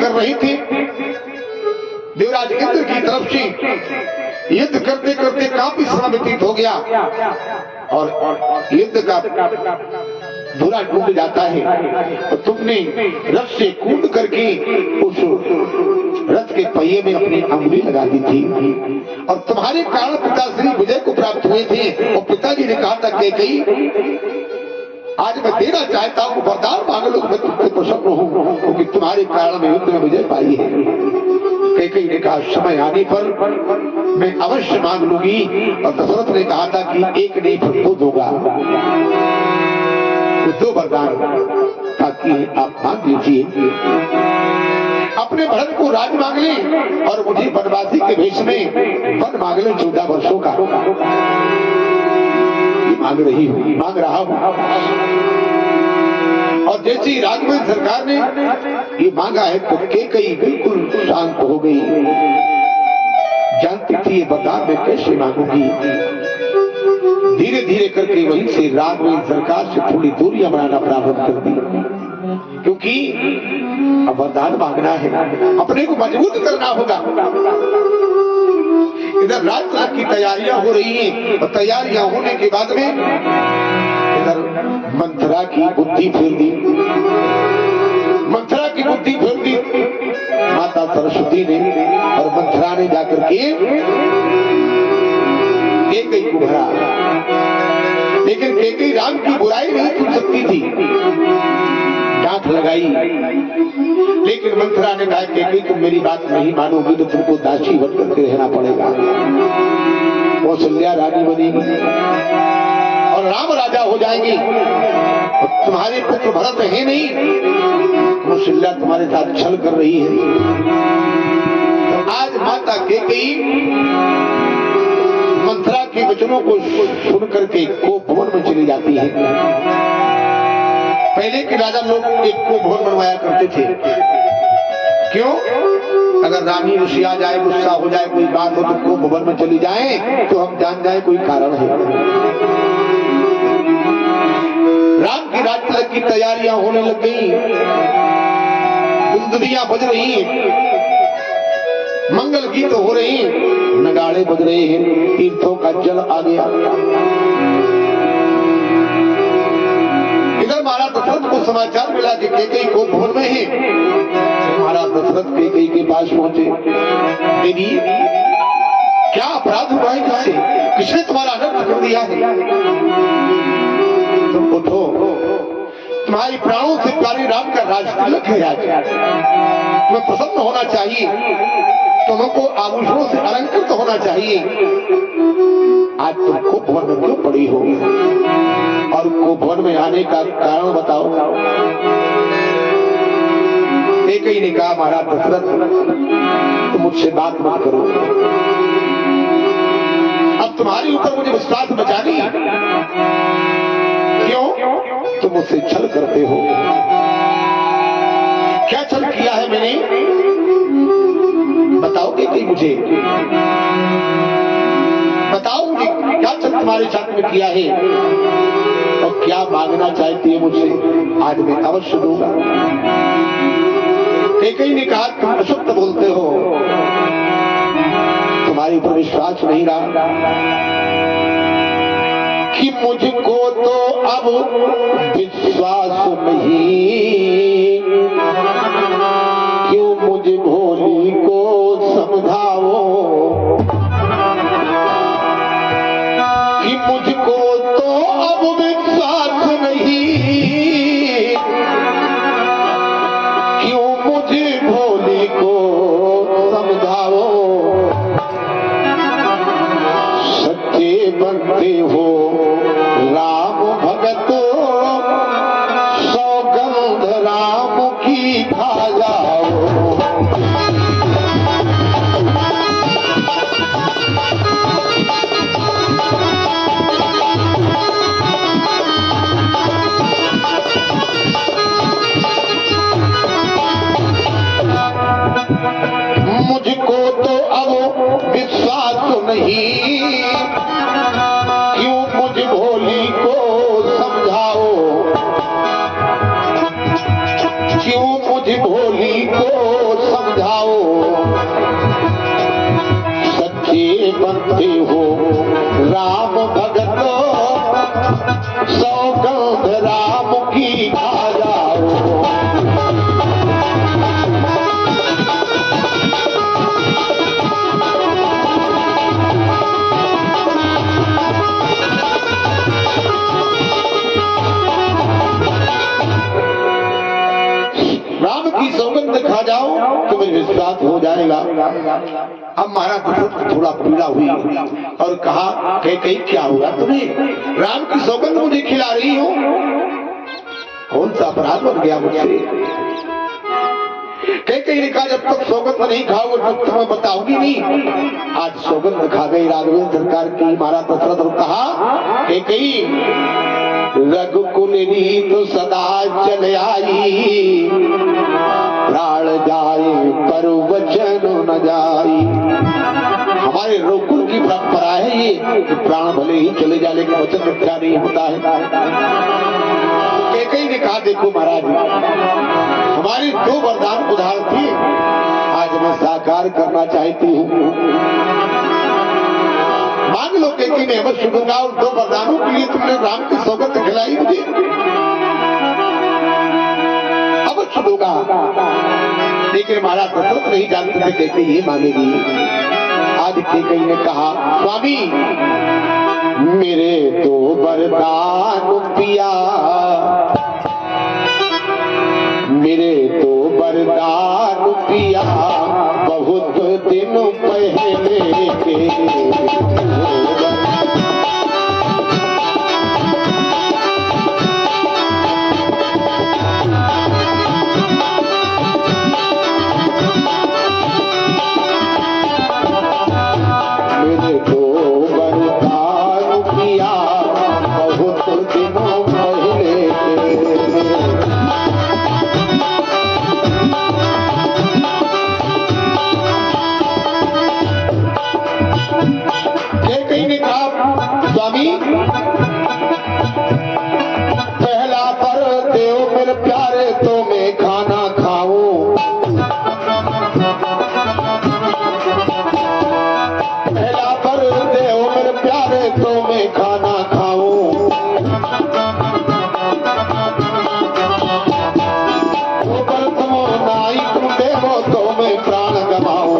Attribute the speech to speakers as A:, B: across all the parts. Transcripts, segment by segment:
A: कर रही थी। देवराज इंद्र की तरफ से युद्ध करते करते काफी समय व्यतीत हो गया और युद्ध का धुरा टूट जाता है। तो तुमने रथ से कूद करके उस रथ के पहिए में अपनी अंगुली लगा दी थी और तुम्हारे कारण पिता श्री विजय को प्राप्त हुए थे। और पिताजी ने कहा था कैकेयी, आज मैं देना चाहता हूँ, वरदान मांग लो, मैं तुमसे प्रसन्न हूँ क्योंकि तुम्हारे कारण मैं युद्ध में विजय पाई है। कैकेयी ने कहा समय आने पर मैं अवश्य मांग लूंगी। और दशरथ ने कहा था कि एक नहीं फिर दो होगा, दो वरदान ताकि आप मांग लीजिए। अपने भरत को राज मांग ले और मुझे वनवासी के भेष में वन मांग ले 14 वर्षों का। मांग रहा हूं। और जैसे ही राघवेंद्र सरकार ने ये मांगा है तो कैकेयी बिल्कुल शांत हो गई। जानती थी ये वरदान मैं कैसे मांगूंगी। धीरे धीरे करके वहीं से राघवेंद्र सरकार से थोड़ी दूरियां बनाना प्रारंभ कर दी, क्योंकि अब वरदान मांगना है, अपने को मजबूत करना होगा। इधर राजपाट की तैयारियां हो रही हैं और तैयारियां होने के बाद में इधर मंथरा की बुद्धि फेर दी। मंथरा की बुद्धि फेर दी माता सरस्वती ने। और मंथरा ने जाकर के कैकेयी को भरा, लेकिन कैकेयी राम की बुराई नहीं सुन सकती थी, डांट लगाई। लेकिन मंथरा ने कहा कैकेयी तुम मेरी बात नहीं मानोगी तो तुमको दासी बन करके रहना पड़ेगा। कौशल्या रानी बनेगी और राम राजा हो जाएंगे। और तुम्हारे पुत्र भरत है नहीं, कौशल्या तुम्हारे साथ छल कर रही है। तो आज माता कैकेयी मंथरा के वचनों को सुन करके कोप भवन में चली जाती है। पहले के राजा लोग एक कोप भवन बनवाया करते थे। क्यों? अगर रानी ऋषि आ जाए, गुस्सा हो जाए, कोई बात हो तो कोप भवन में चली जाए तो हम जान जाए कोई कारण है। राम की राज्य की तैयारियां होने लग गई, दुंदुभियां बज रही हैं, मंगल गीत हो रहे हैं, नगाड़े बज रहे हैं, तीर्थों का जल आ गया। इधर महाराज दशरथ को समाचार मिला कि कैकेयी को भवन में है। महाराज दशरथ कैकेयी के पास पहुंचे। देवी क्या अपराध हुआ है, किसने तुम्हारा अनर्थ कर दिया है? तुम उठो, तुम्हारी प्राणों से प्यारे राम का राज तिलक है आज, तुम्हें प्रसन्न होना चाहिए, तुमको आभूषणों से अलंकृत होना चाहिए। आज तुम कुभवन में क्यों पड़ी हो और कुभवन में आने का कारण बताओ। कैकेयी ने कहा महाराज दशरथ तुम मुझसे बात मत करो, अब तुम्हारे ऊपर मुझे विश्वास बचानी। क्यों? तुम मुझसे छल करते हो। क्या छल किया है मैंने? बताओ कैकेयी मुझे, बताओ मुझे क्या छल तुम्हारे साथ में किया है और क्या मांगना चाहती है मुझसे? आज मैं अवश्य दूंगा। कैकेयी ने कहा तुम अशुद्ध बोलते हो, तुम्हारे ऊपर विश्वास नहीं रहा कि मुझको तो अब विश्वास नहीं, क्यों मुझे भोली को समझाओ कि मुझको तो अब विश्वास नहीं, क्यों मुझे भोली को समझाओ। सच्चे बनते हो राम भगत, सौगंध राम की खा जाओ। मुझको तो अब विश्वास नहीं, क्यों मुझ भोली को समझाओ, क्यों मुझ भोली को समझाओ, सच्चे बनते हो राम भगतो, सौगंध राम की खा जाओ। राम की सौगंध खा जाओ, तुम्हें विश्वास हो जाएगा। अब महाराज दशरथ थोड़ा पीड़ा हुई और कहा कहीं क्या हुआ तुम्हें? राम की सौगंध मुझे खिला रही हो, कौन सा अपराध बन गया मुझसे? कहीं ने कहा जब तक सौगंध नहीं खाओगे तब तुम्हें बताऊंगी नहीं। आज सौगंध खा गई राघवेंद्र सरकार की। महाराज दशरथ ने कहा कहीं रघुकुल रीत सदा चल आई, प्राण जाए पर वचन न जाई। हमारे रघुकुल की परंपरा है ये कि प्राण भले ही चले जाए लेकिन वचन रक्षा नहीं होता है। कई ने कहा देखो महाराज, हमारी 2 वरदान उधार थी, आज मैं साकार करना चाहती हूँ, मांग लो। कहीं मैं अवश्य दूंगा और 2 वरदानों के लिए तुमने राम की सौगंध खिलाई मुझे, अवश्य दूंगा। लेकिन महाराज दशरथ नहीं जानते थे कैसे ये मांगेगी। आज कई ने कहा स्वामी मेरे 2 वरदान पिया, मेरे 2 वरदान पिया, बहुत दिन पहले के। मेरे 2 वरदान पिया, बहुत दिनों पहले के। कहीं ने कहा स्वामी पहला पर देव मेरे प्यारे तो मैं खाना खाऊं, पहला पर देव मेरे प्यारे तो मैं खाना खाऊं, तो पर तुम नाई तुम देवो तो मैं प्राण गवाऊं।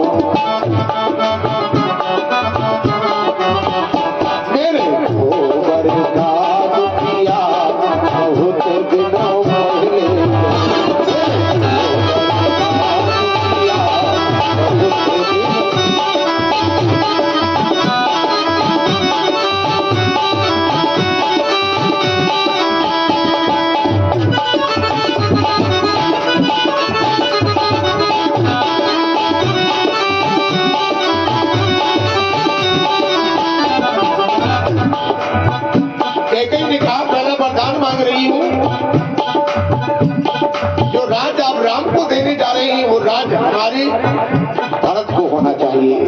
A: जो राज आप राम को देने जा रहे हैं वो राज हमारे भरत को होना चाहिए।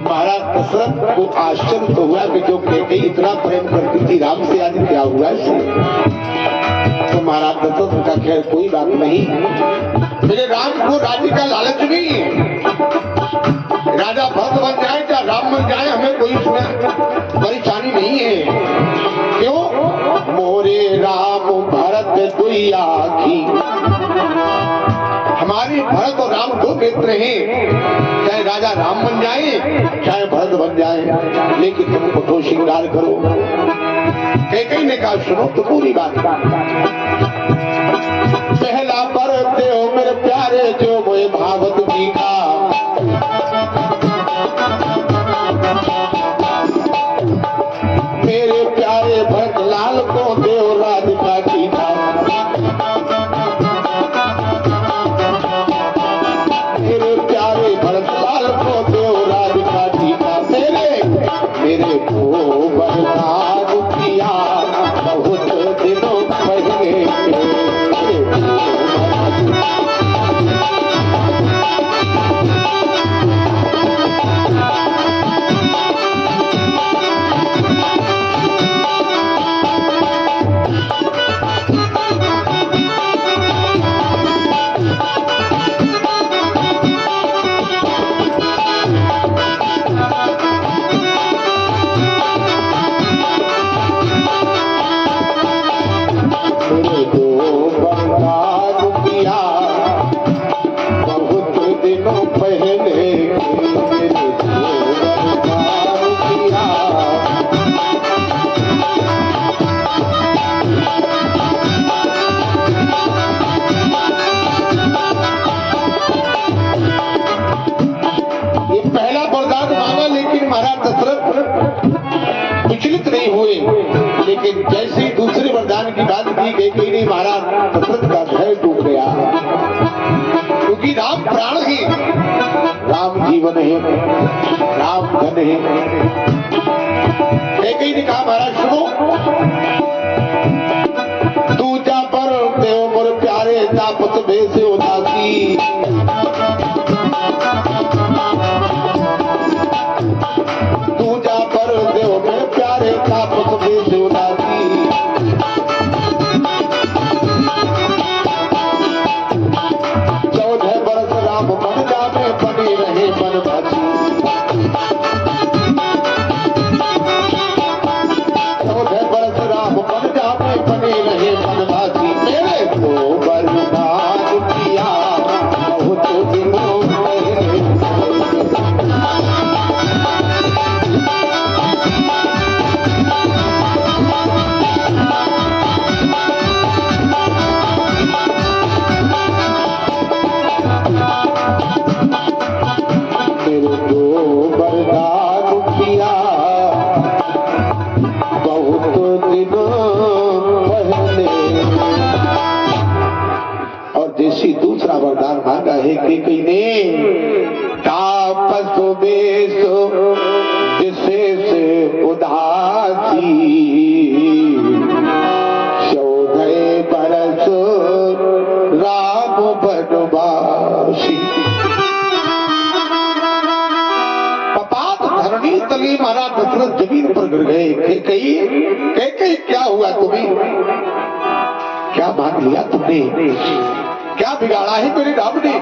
A: महाराज दशरथ को आश्चर्य तो हुआ कि जो कैकेयी इतना प्रेम करती थी राम से, आज क्या हुआ इसे? तो महाराज दशरथ का खैर कोई बात नहीं, मेरे राम को राज्य का लालच नहीं है। राजा भरत बन जाए चाहे राम बन जाए, हमें कोई इसमें परेशानी नहीं है। क्यों? मोरे राम भरत दुइया की, हमारी भरत और राम 2 नेत्र हैं, चाहे राजा राम बन जाए चाहे भरत बन जाए, लेकिन तुम कठोर श्रृंगार करो। कैकेयी ने कहा सुनो तो पूरी बात। पहला पर देव मेरे प्यारे जो मोए भागवत जी का, मेरे प्यारे भरत लाल को देवराज का टीका, मेरे प्यारे भरत लाल को देवराज का टीका, मेरे को बरसात किया बहुत दिनों पहले। दशरथ का धैर्य टूट गया, क्योंकि राम प्राण है, राम जीवन है, राम धन है। कैकेयी ने कहा महाराज सुनो, तू जा पर देव मोर प्यारे तापत भेष उदासी, तू जा पर देव मोर प्यारे तापत भेष उदासी, 14 बरस राम मन जामे बने रहे बनवासी, 14 बरस राम मन जामे बने रहे बनवासी। मेरे तो बरदान किया बहुत दिनों पहले, मेरे तो बरदान किया बहुत दिनों पहले। और जैसी दूसरा वरदान मांगा है कैकेयी ने, तापस भेष विशेष उदासी, 14 बरस राम बनवासी। पपात धरणी तली महाराज दशरथ जमीन पर गिर गए। कैकेयी क्या हुआ तुम्हें, क्या मान लिया तुमने, क्या बिगाड़ा है मेरे राम ने?